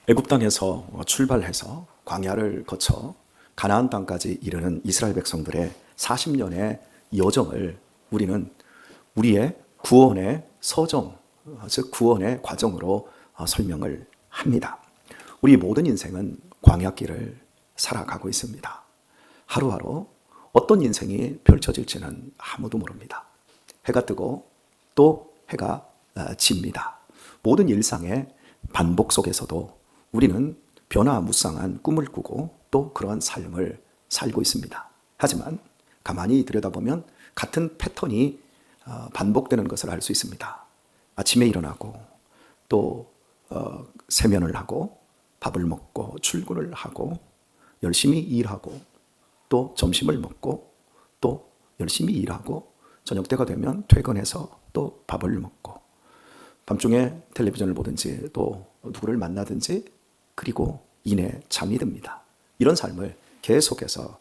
애굽 땅에서 출발해서 광야를 거쳐 가나안 땅까지 이르는 이스라엘 백성들의 40년의 여정을 우리는 우리의 구원의 서정, 즉 구원의 과정으로 설명을 합니다. 우리 모든 인생은 광야길을 살아가고 있습니다. 하루하루 어떤 인생이 펼쳐질지는 아무도 모릅니다. 해가 뜨고 또 해가 집니다. 모든 일상의 반복 속에서도 우리는 변화무쌍한 꿈을 꾸고 또 그러한 삶을 살고 있습니다. 하지만 가만히 들여다보면 같은 패턴이 반복되는 것을 알 수 있습니다. 아침에 일어나고 또 세면을 하고 밥을 먹고 출근을 하고 열심히 일하고 또 점심을 먹고 또 열심히 일하고 저녁 때가 되면 퇴근해서 또 밥을 먹고 밤중에 텔레비전을 보든지 또 누구를 만나든지 그리고 이내 잠이 듭니다. 이런 삶을 계속해서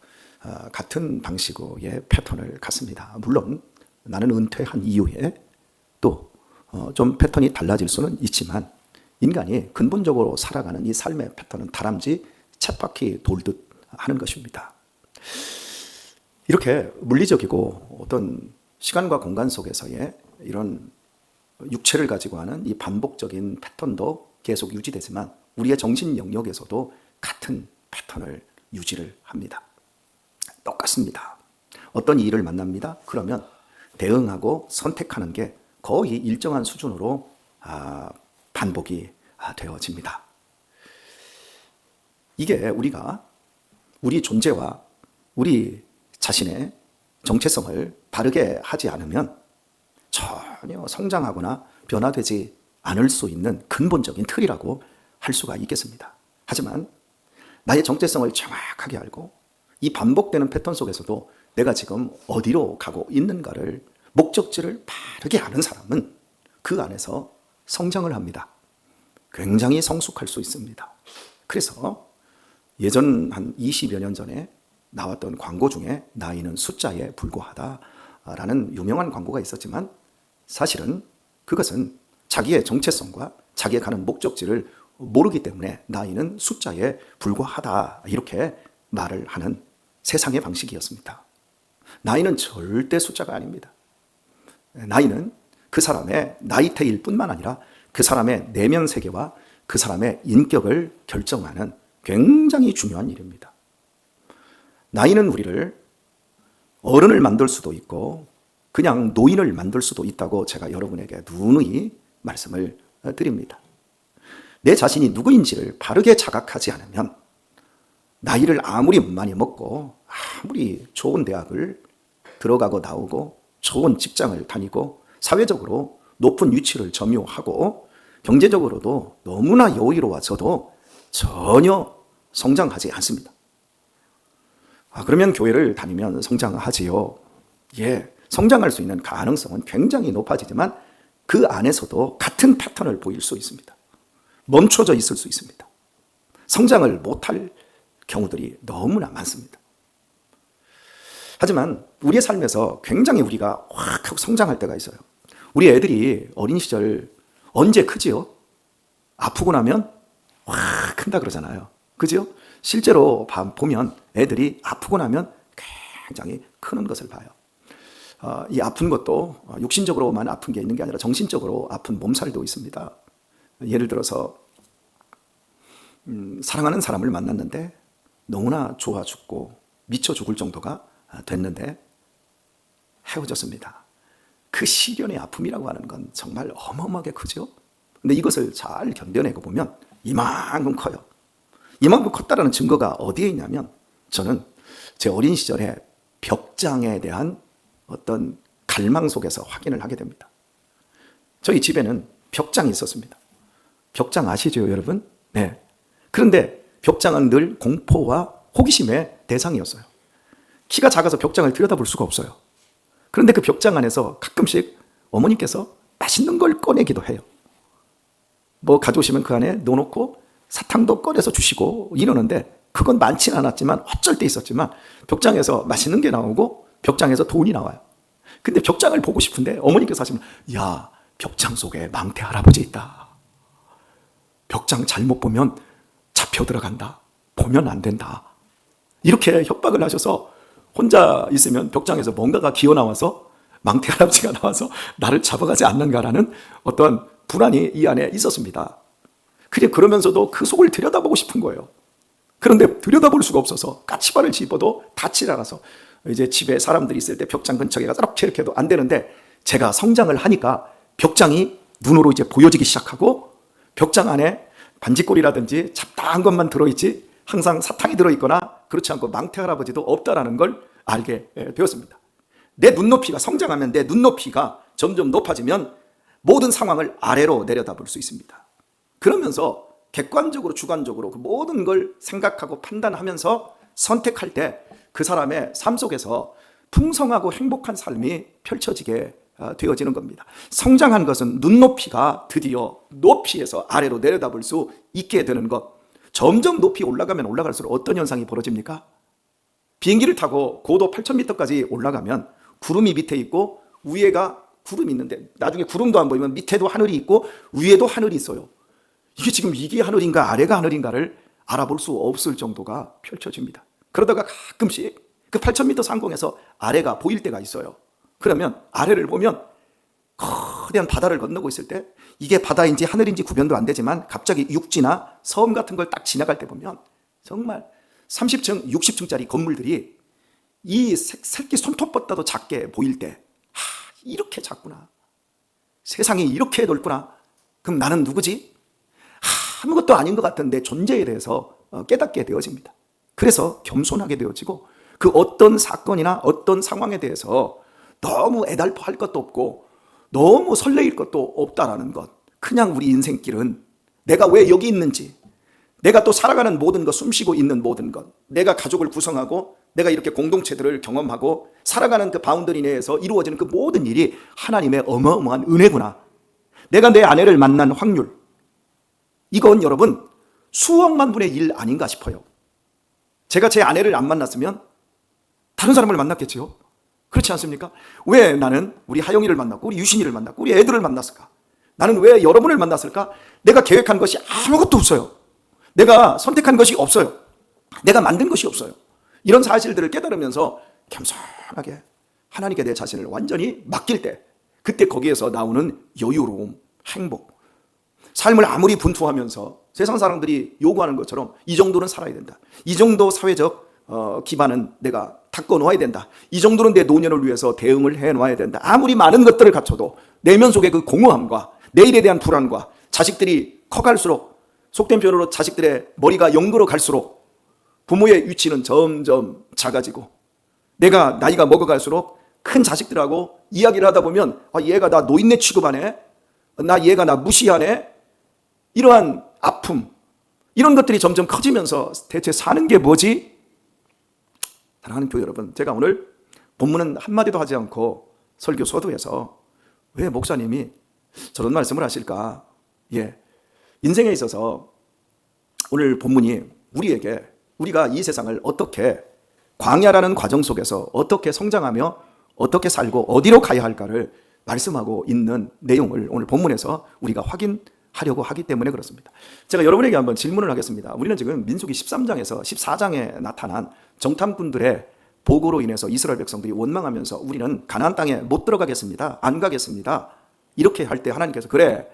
같은 방식의 패턴을 갖습니다. 물론 나는 은퇴한 이후에 또 좀 패턴이 달라질 수는 있지만 인간이 근본적으로 살아가는 이 삶의 패턴은 다람쥐 쳇바퀴 돌듯 하는 것입니다. 이렇게 물리적이고 어떤 시간과 공간 속에서의 이런 육체를 가지고 하는 이 반복적인 패턴도 계속 유지되지만 우리의 정신 영역에서도 같은 패턴을 유지를 합니다. 똑같습니다. 어떤 일을 만납니다. 그러면 대응하고 선택하는 게 거의 일정한 수준으로 반복이 되어집니다. 이게 우리가 우리 존재와 우리 자신의 정체성을 바르게 하지 않으면 전혀 성장하거나 변화되지 않을 수 있는 근본적인 틀이라고 할 수가 있겠습니다. 하지만 나의 정체성을 정확하게 알고 이 반복되는 패턴 속에서도 내가 지금 어디로 가고 있는가를 목적지를 바르게 아는 사람은 그 안에서 성장을 합니다. 굉장히 성숙할 수 있습니다. 그래서 예전 한 20여 년 전에 나왔던 광고 중에 나이는 숫자에 불과하다라는 유명한 광고가 있었지만 사실은 그것은 자기의 정체성과 자기가 가는 목적지를 모르기 때문에 나이는 숫자에 불과하다 이렇게 말을 하는 세상의 방식이었습니다. 나이는 절대 숫자가 아닙니다. 나이는 그 사람의 나이테일 뿐만 아니라 그 사람의 내면 세계와 그 사람의 인격을 결정하는 굉장히 중요한 일입니다. 나이는 우리를 어른을 만들 수도 있고 그냥 노인을 만들 수도 있다고 제가 여러분에게 누누이 말씀을 드립니다. 내 자신이 누구인지를 바르게 자각하지 않으면 나이를 아무리 많이 먹고 아무리 좋은 대학을 들어가고 나오고 좋은 직장을 다니고 사회적으로 높은 위치를 점유하고 경제적으로도 너무나 여유로워져도 전혀 성장하지 않습니다. 그러면 교회를 다니면 성장하지요. 예, 성장할 수 있는 가능성은 굉장히 높아지지만 그 안에서도 같은 패턴을 보일 수 있습니다. 멈춰져 있을 수 있습니다. 성장을 못할 경우들이 너무나 많습니다. 하지만 우리의 삶에서 굉장히 우리가 확 하고 성장할 때가 있어요. 우리 애들이 어린 시절 언제 크지요? 아프고 나면 확 큰다 그러잖아요. 그죠? 실제로 보면 애들이 아프고 나면 굉장히 크는 것을 봐요. 이 아픈 것도 육신적으로만 아픈 게 있는 게 아니라 정신적으로 아픈 몸살도 있습니다. 예를 들어서 사랑하는 사람을 만났는데 너무나 좋아 죽고 미쳐 죽을 정도가 됐는데 헤어졌습니다. 그 시련의 아픔이라고 하는 건 정말 어마어마하게 크죠. 근데 이것을 잘 견뎌내고 보면 이만큼 커요. 이만큼 컸다는 증거가 어디에 있냐면 저는 제 어린 시절에 벽장에 대한 어떤 갈망 속에서 확인을 하게 됩니다. 저희 집에는 벽장이 있었습니다. 벽장 아시죠, 여러분? 네. 그런데 벽장은 늘 공포와 호기심의 대상이었어요. 키가 작아서 벽장을 들여다볼 수가 없어요. 그런데 그 벽장 안에서 가끔씩 어머니께서 맛있는 걸 꺼내기도 해요. 뭐 가져오시면 그 안에 넣어놓고 사탕도 꺼내서 주시고 이러는데 그건 많지는 않았지만 어쩔 때 있었지만 벽장에서 맛있는 게 나오고 벽장에서 돈이 나와요. 근데 벽장을 보고 싶은데 어머니께서 하시면 야, 벽장 속에 망태 할아버지 있다. 벽장 잘못 보면 잡혀 들어간다. 보면 안 된다. 이렇게 협박을 하셔서 혼자 있으면 벽장에서 뭔가가 기어나와서 망태 할아버지가 나와서 나를 잡아가지 않는가라는 어떤 불안이 이 안에 있었습니다. 그러면서도 그 속을 들여다보고 싶은 거예요. 그런데 들여다볼 수가 없어서 까치발을 집어도 닿질 않아서 이제 집에 사람들이 있을 때 벽장 근처에 가서 이렇게 해도 안 되는데 제가 성장을 하니까 벽장이 눈으로 이제 보여지기 시작하고 벽장 안에 반지꼬리라든지 잡다한 것만 들어있지 항상 사탕이 들어있거나 그렇지 않고 망태 할아버지도 없다라는 걸 알게 되었습니다. 내 눈높이가 성장하면 내 눈높이가 점점 높아지면 모든 상황을 아래로 내려다볼 수 있습니다. 그러면서 객관적으로 주관적으로 그 모든 걸 생각하고 판단하면서 선택할 때 그 사람의 삶 속에서 풍성하고 행복한 삶이 펼쳐지게 되어지는 겁니다. 성장한 것은 눈높이가 드디어 높이에서 아래로 내려다볼 수 있게 되는 것. 점점 높이 올라가면 올라갈수록 어떤 현상이 벌어집니까? 비행기를 타고 고도 8,000m까지 올라가면 구름이 밑에 있고 위에가 구름이 있는데 나중에 구름도 안 보이면 밑에도 하늘이 있고 위에도 하늘이 있어요. 이게 하늘인가 아래가 하늘인가를 알아볼 수 없을 정도가 펼쳐집니다. 그러다가 가끔씩 그 8,000m 상공에서 아래가 보일 때가 있어요. 그러면 아래를 보면 거대한 바다를 건너고 있을 때 이게 바다인지 하늘인지 구별도 안 되지만 갑자기 육지나 섬 같은 걸 딱 지나갈 때 보면 정말 30층, 60층짜리 건물들이 이 새끼 손톱보다도 작게 보일 때 이렇게 작구나. 세상이 이렇게 넓구나. 그럼 나는 누구지? 아무것도 아닌 것 같은 내 존재에 대해서 깨닫게 되어집니다. 그래서 겸손하게 되어지고 그 어떤 사건이나 어떤 상황에 대해서 너무 애달퍼할 것도 없고 너무 설레일 것도 없다라는 것. 그냥 우리 인생길은 내가 왜 여기 있는지, 내가 또 살아가는 모든 것, 숨쉬고 있는 모든 것, 내가 가족을 구성하고 내가 이렇게 공동체들을 경험하고 살아가는 그 바운더리 내에서 이루어지는 그 모든 일이 하나님의 어마어마한 은혜구나. 내가 내 아내를 만난 확률, 이건 여러분 수억만 분의 1 아닌가 싶어요. 제가 제 아내를 안 만났으면 다른 사람을 만났겠지요. 그렇지 않습니까? 왜 나는 우리 하영이를 만났고 우리 유신이를 만났고 우리 애들을 만났을까? 나는 왜 여러분을 만났을까? 내가 계획한 것이 아무것도 없어요. 내가 선택한 것이 없어요. 내가 만든 것이 없어요. 이런 사실들을 깨달으면서 겸손하게 하나님께 내 자신을 완전히 맡길 때 그때 거기에서 나오는 여유로움, 행복, 삶을 아무리 분투하면서 세상 사람들이 요구하는 것처럼 이 정도는 살아야 된다. 이 정도 사회적 기반은 내가 닦아 놓아야 된다. 이 정도는 내 노년을 위해서 대응을 해 놔야 된다. 아무리 많은 것들을 갖춰도 내면 속의 그 공허함과 내일에 대한 불안과 자식들이 커갈수록 속된 표현으로 자식들의 머리가 영그러 갈수록 부모의 위치는 점점 작아지고 내가 나이가 먹어갈수록 큰 자식들하고 이야기를 하다 보면 얘가 나 노인네 취급하네, 얘가 나 무시하네, 이러한 아픔, 이런 것들이 점점 커지면서 대체 사는 게 뭐지? 사랑하는 교회 여러분, 제가 오늘 본문은 한마디도 하지 않고 설교 서두에서 왜 목사님이 저런 말씀을 하실까? 인생에 있어서 오늘 본문이 우리가 이 세상을 어떻게 광야라는 과정 속에서 어떻게 성장하며 어떻게 살고 어디로 가야 할까를 말씀하고 있는 내용을 오늘 본문에서 우리가 확인하려고 하기 때문에 그렇습니다. 제가 여러분에게 한번 질문을 하겠습니다. 우리는 지금 민수기 13장에서 14장에 나타난 정탐꾼들의 보고로 인해서 이스라엘 백성들이 원망하면서 우리는 가나안 땅에 못 들어가겠습니다. 안 가겠습니다. 이렇게 할 때 하나님께서 그래,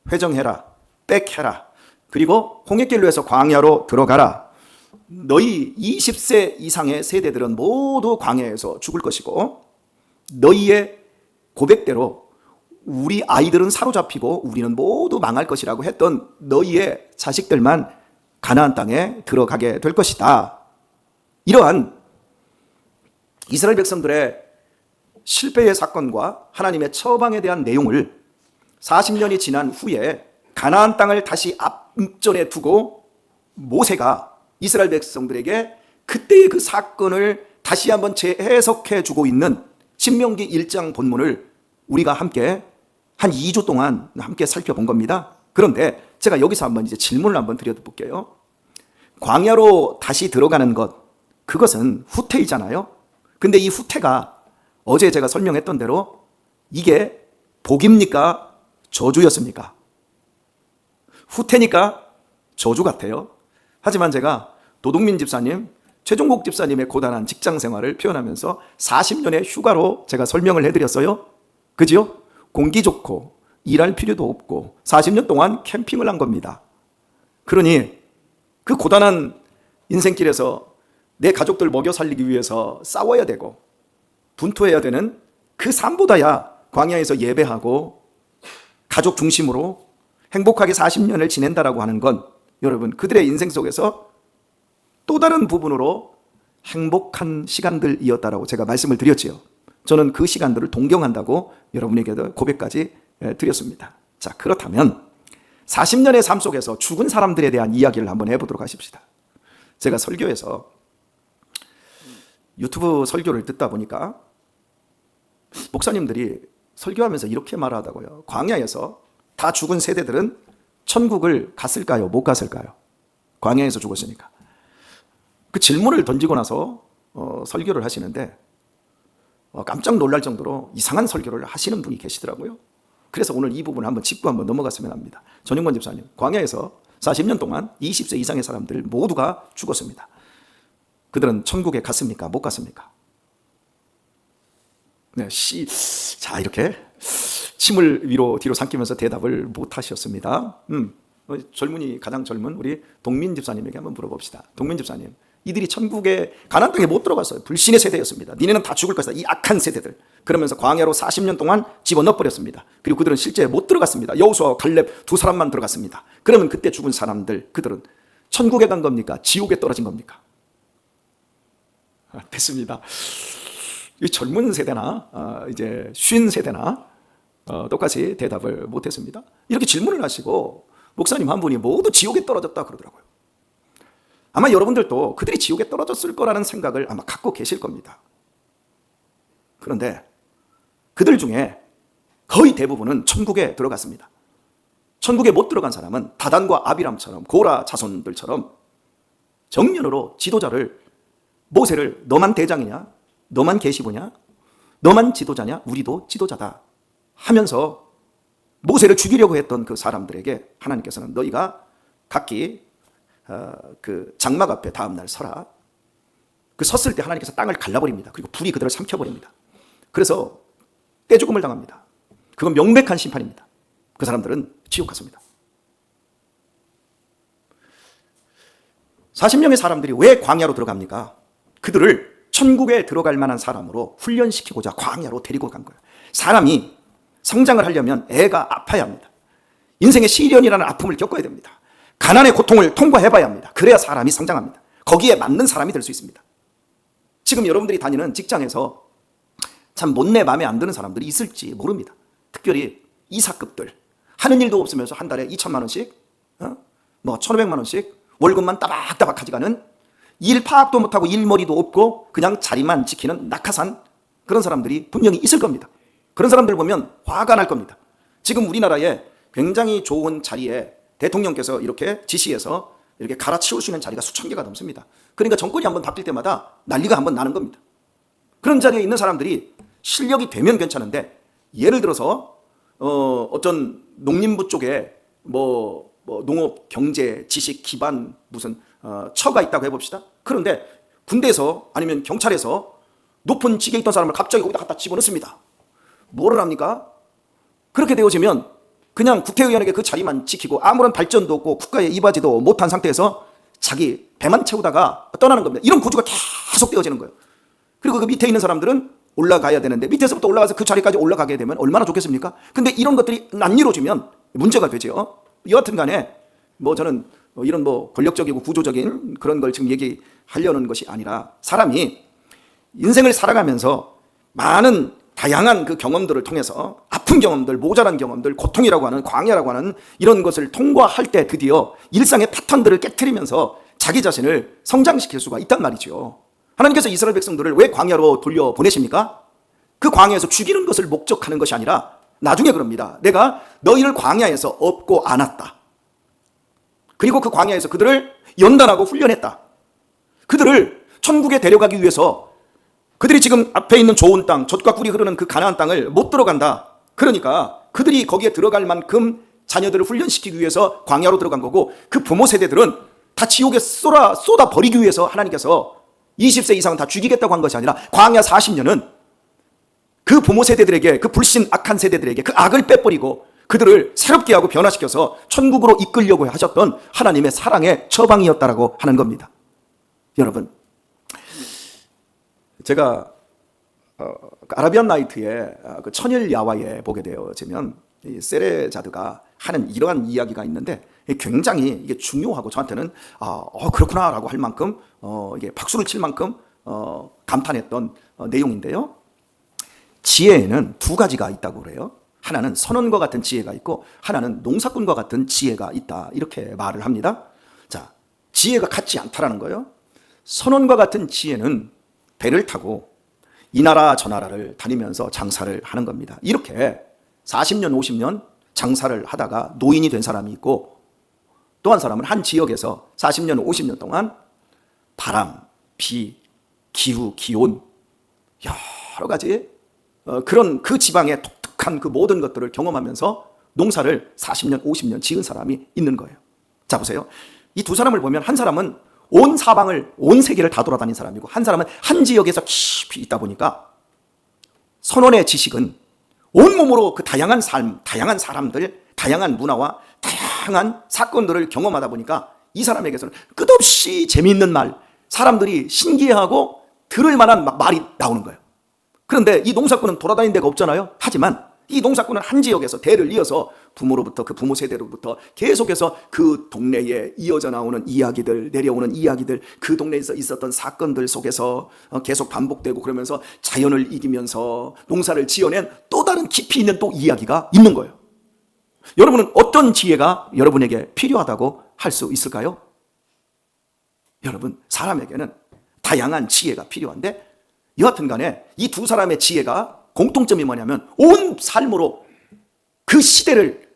회정해라, 백해라, 그리고 홍해길로 해서 광야로 들어가라. 너희 20세 이상의 세대들은 모두 광야에서 죽을 것이고 너희의 고백대로 우리 아이들은 사로잡히고 우리는 모두 망할 것이라고 했던 너희의 자식들만 가나안 땅에 들어가게 될 것이다. 이러한 이스라엘 백성들의 실패의 사건과 하나님의 처방에 대한 내용을 40년이 지난 후에 가나안 땅을 다시 앞전에 두고 모세가 이스라엘 백성들에게 그때의 그 사건을 다시 한번 재해석해 주고 있는 신명기 1장 본문을 우리가 함께 한 2주 동안 함께 살펴본 겁니다. 그런데 제가 여기서 한번 이제 질문을 한번 드려볼게요. 광야로 다시 들어가는 것, 그것은 후퇴이잖아요. 근데 이 후퇴가 어제 제가 설명했던 대로 이게 복입니까? 저주였습니까? 후퇴니까 저주 같아요. 하지만 제가 도동민 집사님, 최종국 집사님의 고단한 직장 생활을 표현하면서 40년의 휴가로 제가 설명을 해드렸어요. 그지요? 공기 좋고 일할 필요도 없고 40년 동안 캠핑을 한 겁니다. 그러니 그 고단한 인생길에서 내 가족들 먹여 살리기 위해서 싸워야 되고 분투해야 되는 그 삶보다야 광야에서 예배하고 가족 중심으로 행복하게 40년을 지낸다라고 하는 건 여러분 그들의 인생 속에서 또 다른 부분으로 행복한 시간들이었다라고 제가 말씀을 드렸지요. 저는 그 시간들을 동경한다고 여러분에게도 고백까지 드렸습니다. 자, 그렇다면 40년의 삶 속에서 죽은 사람들에 대한 이야기를 한번 해보도록 하십시다. 제가 설교에서 유튜브 설교를 듣다 보니까 목사님들이 설교하면서 이렇게 말하다고요. 광야에서 다 죽은 세대들은 천국을 갔을까요? 못 갔을까요? 광야에서 죽었으니까. 그 질문을 던지고 나서 설교를 하시는데 깜짝 놀랄 정도로 이상한 설교를 하시는 분이 계시더라고요. 그래서 오늘 이 부분을 한번 짚고 한번 넘어갔으면 합니다. 전용권 집사님, 광야에서 40년 동안 20세 이상의 사람들 모두가 죽었습니다. 그들은 천국에 갔습니까? 못 갔습니까? 네, 자, 이렇게 침을 위로 뒤로 삼키면서 대답을 못 하셨습니다. 젊은이, 가장 젊은 우리 동민 집사님에게 한번 물어봅시다. 동민 집사님, 이들이 천국에 가나안 땅에 못 들어갔어요. 불신의 세대였습니다. 니네는 다 죽을 것이다. 이 악한 세대들. 그러면서 광야로 40년 동안 집어넣어버렸습니다. 그리고 그들은 실제 못 들어갔습니다. 여호수아와 갈렙 두 사람만 들어갔습니다. 그러면 그때 죽은 사람들, 그들은 천국에 간 겁니까? 지옥에 떨어진 겁니까? 됐습니다. 이 젊은 세대나 이제 쉰 세대나 똑같이 대답을 못했습니다. 이렇게 질문을 하시고 목사님 한 분이 모두 지옥에 떨어졌다 그러더라고요. 아마 여러분들도 그들이 지옥에 떨어졌을 거라는 생각을 아마 갖고 계실 겁니다. 그런데 그들 중에 거의 대부분은 천국에 들어갔습니다. 천국에 못 들어간 사람은 다단과 아비람처럼 고라 자손들처럼 정면으로 지도자를, 모세를 너만 대장이냐? 너만 계시보냐? 너만 지도자냐? 우리도 지도자다 하면서 모세를 죽이려고 했던 그 사람들에게 하나님께서는 너희가 각기 그 장막 앞에 다음날 서라. 그 섰을 때 하나님께서 땅을 갈라버립니다. 그리고 불이 그들을 삼켜버립니다. 그래서 떼죽음을 당합니다. 그건 명백한 심판입니다. 그 사람들은 지옥 갔습니다. 40명의 사람들이 왜 광야로 들어갑니까? 그들을 천국에 들어갈 만한 사람으로 훈련시키고자 광야로 데리고 간 거예요. 사람이 성장을 하려면 애가 아파야 합니다. 인생의 시련이라는 아픔을 겪어야 됩니다. 가난의 고통을 통과해봐야 합니다. 그래야 사람이 성장합니다. 거기에 맞는 사람이 될 수 있습니다. 지금 여러분들이 다니는 직장에서 참 못내 마음에 안 드는 사람들이 있을지 모릅니다. 특별히 이사급들, 하는 일도 없으면서 한 달에 2천만 원씩, 1,500만 원씩 월급만 따박따박 가져가는, 일 파악도 못하고 일머리도 없고 그냥 자리만 지키는 낙하산, 그런 사람들이 분명히 있을 겁니다. 그런 사람들 보면 화가 날 겁니다. 지금 우리나라에 굉장히 좋은 자리에 대통령께서 이렇게 지시해서 이렇게 갈아치울 수 있는 자리가 수천 개가 넘습니다. 그러니까 정권이 한번 바뀔 때마다 난리가 한번 나는 겁니다. 그런 자리에 있는 사람들이 실력이 되면 괜찮은데, 예를 들어서 어떤 농림부 쪽에 뭐 농업 경제 지식 기반 무슨 처가 있다고 해봅시다. 그런데 군대에서 아니면 경찰에서 높은 직에 있던 사람을 갑자기 거기다 갖다 집어넣습니다. 뭐를 합니까? 그렇게 되어지면 그냥 국회의원에게 그 자리만 지키고 아무런 발전도 없고 국가에 이바지도 못한 상태에서 자기 배만 채우다가 떠나는 겁니다. 이런 구조가 계속 되어지는 거예요. 그리고 그 밑에 있는 사람들은 올라가야 되는데 밑에서부터 올라가서 그 자리까지 올라가게 되면 얼마나 좋겠습니까? 근데 이런 것들이 안 이루어지면 문제가 되죠. 여하튼 간에 저는 이런 권력적이고 구조적인 그런 걸 지금 얘기하려는 것이 아니라, 사람이 인생을 살아가면서 많은 다양한 그 경험들을 통해서 아픈 경험들, 모자란 경험들, 고통이라고 하는, 광야라고 하는 이런 것을 통과할 때 드디어 일상의 패턴들을 깨트리면서 자기 자신을 성장시킬 수가 있단 말이죠. 하나님께서 이스라엘 백성들을 왜 광야로 돌려보내십니까? 그 광야에서 죽이는 것을 목적하는 것이 아니라 나중에 그럽니다. 내가 너희를 광야에서 업고 안았다. 그리고 그 광야에서 그들을 연단하고 훈련했다. 그들을 천국에 데려가기 위해서 그들이 지금 앞에 있는 좋은 땅, 젖과 꿀이 흐르는 그 가나안 땅을 못 들어간다. 그러니까 그들이 거기에 들어갈 만큼 자녀들을 훈련시키기 위해서 광야로 들어간 거고, 그 부모 세대들은 다 지옥에 쏟아 버리기 위해서 하나님께서 20세 이상은 다 죽이겠다고 한 것이 아니라 광야 40년은 그 부모 세대들에게, 그 불신 악한 세대들에게 그 악을 빼버리고 그들을 새롭게 하고 변화시켜서 천국으로 이끌려고 하셨던 하나님의 사랑의 처방이었다라고 하는 겁니다. 여러분, 제가 아라비안 나이트의 그 천일 야화에 보게 되어지면 이 세레자드가 하는 이러한 이야기가 있는데 굉장히 이게 중요하고 저한테는 그렇구나라고 할 만큼 이게 박수를 칠 만큼 감탄했던 내용인데요. 지혜에는 두 가지가 있다고 그래요. 하나는 선원과 같은 지혜가 있고 하나는 농사꾼과 같은 지혜가 있다, 이렇게 말을 합니다. 자, 지혜가 같지 않다라는 거예요. 선원과 같은 지혜는 배를 타고 이 나라 저 나라를 다니면서 장사를 하는 겁니다. 이렇게 40년 50년 장사를 하다가 노인이 된 사람이 있고, 또 한 사람은 한 지역에서 40년 50년 동안 바람, 비, 기후, 기온, 여러 가지 그런 그 지방의 독특한 그 모든 것들을 경험하면서 농사를 40년 50년 지은 사람이 있는 거예요. 자, 보세요. 이 두 사람을 보면 한 사람은 온 사방을, 온 세계를 다 돌아다닌 사람이고 한 사람은 한 지역에서 깊이 있다 보니까 선원의 지식은 온몸으로 그 다양한 삶, 다양한 사람들, 다양한 문화와 다양한 사건들을 경험하다 보니까 이 사람에게서는 끝없이 재미있는 말, 사람들이 신기해하고 들을 만한 말이 나오는 거예요. 그런데 이 농사꾼은 돌아다닌 데가 없잖아요. 하지만 이 농사꾼은 한 지역에서 대를 이어서 부모로부터, 그 부모 세대로부터 계속해서 그 동네에 이어져 나오는 이야기들, 내려오는 이야기들, 그 동네에서 있었던 사건들 속에서 계속 반복되고 그러면서 자연을 이기면서 농사를 지어낸 또 다른 깊이 있는 또 이야기가 있는 거예요. 여러분은 어떤 지혜가 여러분에게 필요하다고 할 수 있을까요? 여러분, 사람에게는 다양한 지혜가 필요한데 여하튼 간에 이 두 사람의 지혜가 공통점이 뭐냐면 온 삶으로 그 시대를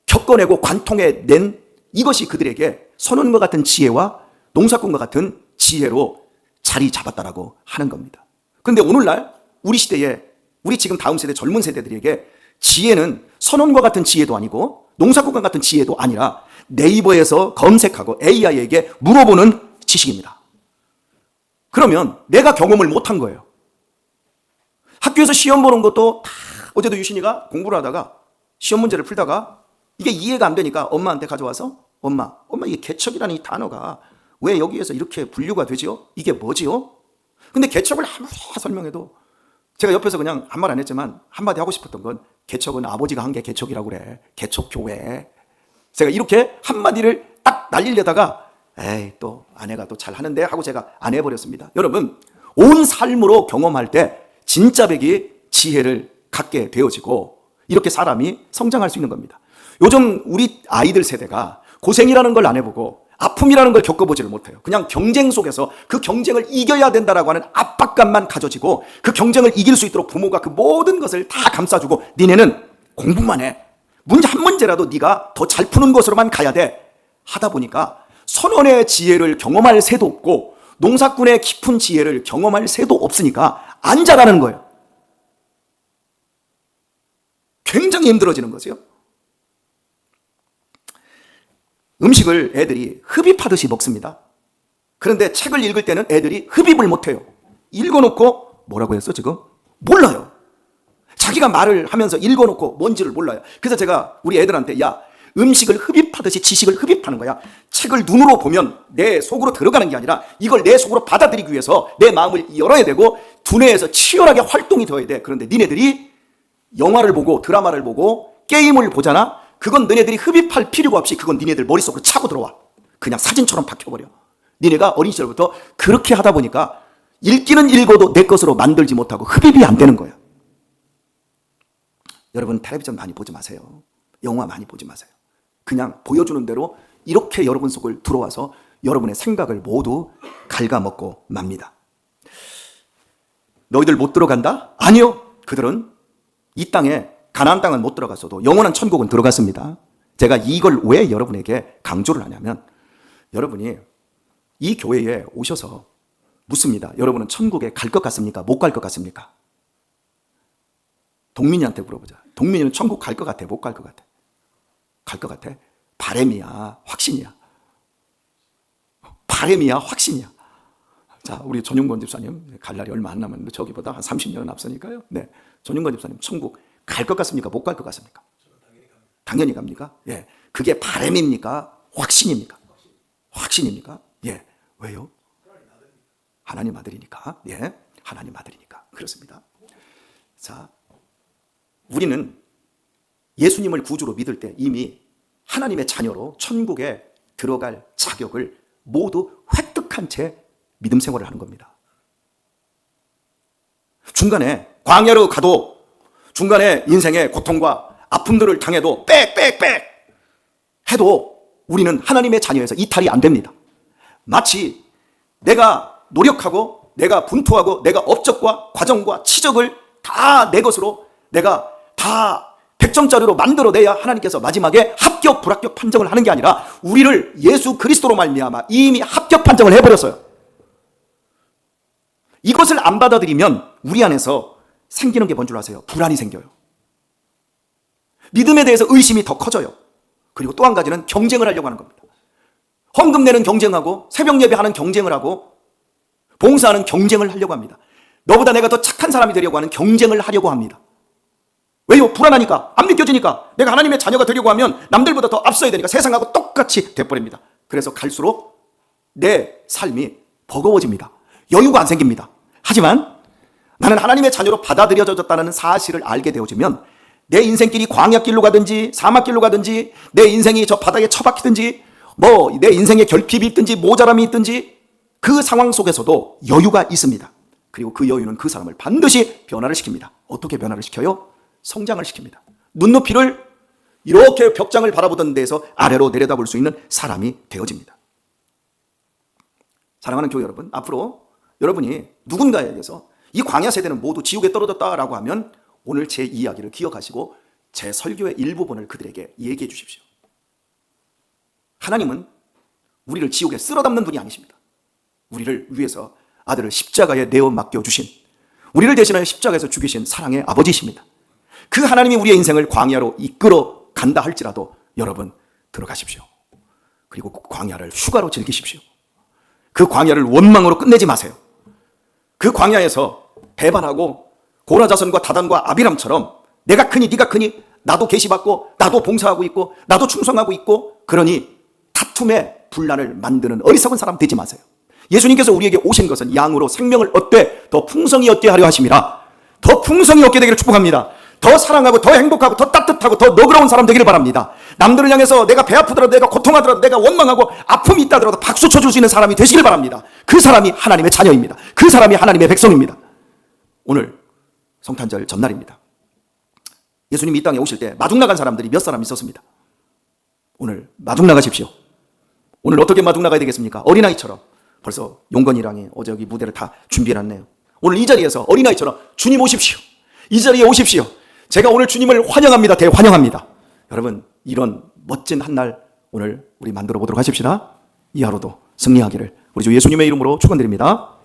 겪어내고 관통해낸 이것이 그들에게 선원과 같은 지혜와 농사꾼과 같은 지혜로 자리 잡았다라고 하는 겁니다. 그런데 오늘날 우리 시대에, 우리 지금 다음 세대 젊은 세대들에게 지혜는 선원과 같은 지혜도 아니고 농사꾼과 같은 지혜도 아니라 네이버에서 검색하고 AI에게 물어보는 지식입니다. 그러면 내가 경험을 못한 거예요. 학교에서 시험 보는 것도 다, 어제도 유신이가 공부를 하다가 시험 문제를 풀다가 이게 이해가 안 되니까 엄마한테 가져와서 엄마 이게 개척이라는 이 단어가 왜 여기에서 이렇게 분류가 되지요? 이게 뭐지요? 근데 개척을 아무리 설명해도 제가 옆에서 그냥 한 말 안 했지만 한마디 하고 싶었던 건 개척은 아버지가 한 게 개척이라고 그래. 개척교회. 제가 이렇게 한마디를 딱 날리려다가 에이, 또 아내가 또 잘하는데 하고 제가 안 해버렸습니다. 여러분, 온 삶으로 경험할 때 진짜 백이 지혜를 갖게 되어지고 이렇게 사람이 성장할 수 있는 겁니다. 요즘 우리 아이들 세대가 고생이라는 걸 안 해보고 아픔이라는 걸 겪어보지를 못해요. 그냥 경쟁 속에서 그 경쟁을 이겨야 된다라고 하는 압박감만 가져지고 그 경쟁을 이길 수 있도록 부모가 그 모든 것을 다 감싸주고 니네는 공부만 해. 문제 한 문제라도 네가 더 잘 푸는 것으로만 가야 돼. 하다 보니까 선원의 지혜를 경험할 새도 없고 농사꾼의 깊은 지혜를 경험할 새도 없으니까 안 자라는 거예요. 굉장히 힘들어지는 거죠. 음식을 애들이 흡입하듯이 먹습니다. 그런데 책을 읽을 때는 애들이 흡입을 못해요. 읽어놓고 뭐라고 했어 지금? 몰라요. 자기가 말을 하면서 읽어놓고 뭔지를 몰라요. 그래서 제가 우리 애들한테 야, 음식을 흡입하듯이 지식을 흡입하는 거야. 책을 눈으로 보면 내 속으로 들어가는 게 아니라 이걸 내 속으로 받아들이기 위해서 내 마음을 열어야 되고 두뇌에서 치열하게 활동이 되어야 돼. 그런데 니네들이 영화를 보고 드라마를 보고 게임을 보잖아. 그건 너네들이 흡입할 필요가 없이 그건 니네들 머릿속으로 차고 들어와. 그냥 사진처럼 박혀버려. 니네가 어린 시절부터 그렇게 하다 보니까 읽기는 읽어도 내 것으로 만들지 못하고 흡입이 안 되는 거야. 여러분, 텔레비전 많이 보지 마세요. 영화 많이 보지 마세요. 그냥 보여주는 대로 이렇게 여러분 속을 들어와서 여러분의 생각을 모두 갉아먹고 맙니다. 너희들 못 들어간다? 아니요. 그들은 이 땅에 가나안 땅은 못 들어갔어도 영원한 천국은 들어갔습니다. 제가 이걸 왜 여러분에게 강조를 하냐면 여러분이 이 교회에 오셔서 묻습니다. 여러분은 천국에 갈 것 같습니까? 못 갈 것 같습니까? 동민이한테 물어보자. 동민이는 천국 갈 것 같아? 못 갈 것 같아? 갈 것 같아? 바람이야? 확신이야? 바람이야, 확신이야? 자, 우리 전윤권 집사님 갈 날이 얼마 안 남았는데 저기보다 한 30년은 앞서니까요. 네, 전윤권 집사님 천국 갈 것 같습니까? 못 갈 것 같습니까? 당연히 갑니까? 예, 그게 바람입니까? 확신입니까? 확신입니까? 예, 왜요? 하나님 아들이니까. 예, 하나님 아들이니까. 그렇습니다. 자, 우리는 예수님을 구주로 믿을 때 이미 하나님의 자녀로 천국에 들어갈 자격을 모두 획득한 채 믿음 생활을 하는 겁니다. 중간에 광야로 가도, 중간에 인생의 고통과 아픔들을 당해도 빽빽빽 해도 우리는 하나님의 자녀에서 이탈이 안 됩니다. 마치 내가 노력하고 내가 분투하고 내가 업적과 과정과 치적을 다 내 것으로 내가 다 100점짜리로 만들어내야 하나님께서 마지막에 합격 불합격 판정을 하는 게 아니라 우리를 예수 그리스도로 말미암아 이미 합격 판정을 해버렸어요. 이것을 안 받아들이면 우리 안에서 생기는 게 뭔 줄 아세요? 불안이 생겨요. 믿음에 대해서 의심이 더 커져요. 그리고 또 한 가지는 경쟁을 하려고 하는 겁니다. 헌금 내는 경쟁하고 새벽 예배하는 경쟁을 하고 봉사하는 경쟁을 하려고 합니다. 너보다 내가 더 착한 사람이 되려고 하는 경쟁을 하려고 합니다. 왜요? 불안하니까, 안 믿겨지니까. 내가 하나님의 자녀가 되려고 하면 남들보다 더 앞서야 되니까 세상하고 똑같이 돼버립니다. 그래서 갈수록 내 삶이 버거워집니다. 여유가 안 생깁니다. 하지만 나는 하나님의 자녀로 받아들여졌다는 사실을 알게 되어지면 내 인생길이 광야길로 가든지 사막길로 가든지 내 인생이 저 바닥에 처박히든지 뭐 내 인생에 결핍이 있든지 모자람이 있든지 그 상황 속에서도 여유가 있습니다. 그리고 그 여유는 그 사람을 반드시 변화를 시킵니다. 어떻게 변화를 시켜요? 성장을 시킵니다. 눈높이를 이렇게 벽장을 바라보던 데에서 아래로 내려다볼 수 있는 사람이 되어집니다. 사랑하는 교회 여러분, 앞으로 여러분이 누군가에게서 이 광야 세대는 모두 지옥에 떨어졌다라고 하면 오늘 제 이야기를 기억하시고 제 설교의 일부분을 그들에게 얘기해 주십시오. 하나님은 우리를 지옥에 쓸어담는 분이 아니십니다. 우리를 위해서 아들을 십자가에 내어 맡겨주신, 우리를 대신하여 십자가에서 죽이신 사랑의 아버지십니다. 그 하나님이 우리의 인생을 광야로 이끌어 간다 할지라도 여러분 들어가십시오. 그리고 그 광야를 휴가로 즐기십시오. 그 광야를 원망으로 끝내지 마세요. 그 광야에서 배반하고 고라자선과 다단과 아비람처럼 내가 크니 네가 크니 나도 계시받고 나도 봉사하고 있고 나도 충성하고 있고 그러니 다툼의 분란을 만드는 어리석은 사람 되지 마세요. 예수님께서 우리에게 오신 것은 양으로 생명을 얻되 더 풍성히 얻게 하려 하심이라. 더 풍성히 얻게 되기를 축복합니다. 더 사랑하고 더 행복하고 더 따뜻하고 더 너그러운 사람 되기를 바랍니다. 남들을 향해서 내가 배 아프더라도 내가 고통하더라도 내가 원망하고 아픔이 있다더라도 박수 쳐줄 수 있는 사람이 되시길 바랍니다. 그 사람이 하나님의 자녀입니다. 그 사람이 하나님의 백성입니다. 오늘 성탄절 전날입니다. 예수님이 이 땅에 오실 때 마중 나간 사람들이 몇 사람 있었습니다. 오늘 마중 나가십시오. 오늘 어떻게 마중 나가야 되겠습니까? 어린아이처럼. 벌써 용건이랑이 어제 여기 무대를 다 준비해놨네요. 오늘 이 자리에서 어린아이처럼 주님 오십시오. 이 자리에 오십시오. 제가 오늘 주님을 환영합니다. 대환영합니다. 여러분, 이런 멋진 한 날 오늘 우리 만들어 보도록 하십시다. 이 하루도 승리하기를 우리 주 예수님의 이름으로 축원드립니다.